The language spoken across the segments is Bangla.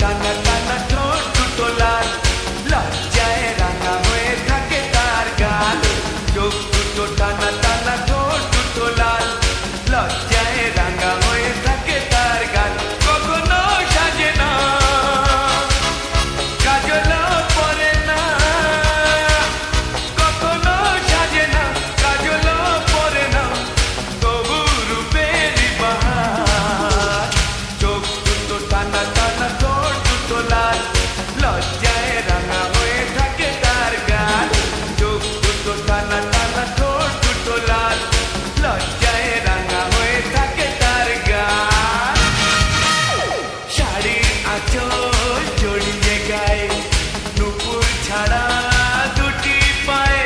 টানা টানা ঠোঁট দুটো লাল, লজ্জায় রাঙা হয়ে থাকে তার গাল। চোখ দুটো টানা টানা ঠোঁট দুটো লাল, লজ্জায় রাঙা হয়ে থাকে তার গাল। কখনো সাজে না, কাজলও পরে না, কখনো সাজে না, কাজলও পরে না, তবু রূপেরই বাহার। চোখ দুটো টানা টানা ঠোঁট দুটো লাল, লজ্জায় রাঙা হয়ে থাকে তার গাল। চোখ দুটো টানা টানা ঠোঁট দুটো লাল, লজ্জায় রাঙা হয়ে থাকে তার গাল। শাড়ির আঁচল জড়িয়ে গায়ে, নুপুর ছাড়া দুটি পায়ে,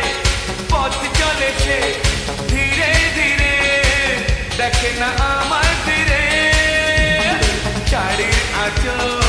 পথ চলে সে ধীরে ধীরে, দেখে না আমার ধীরে। শাড়ির আঁচল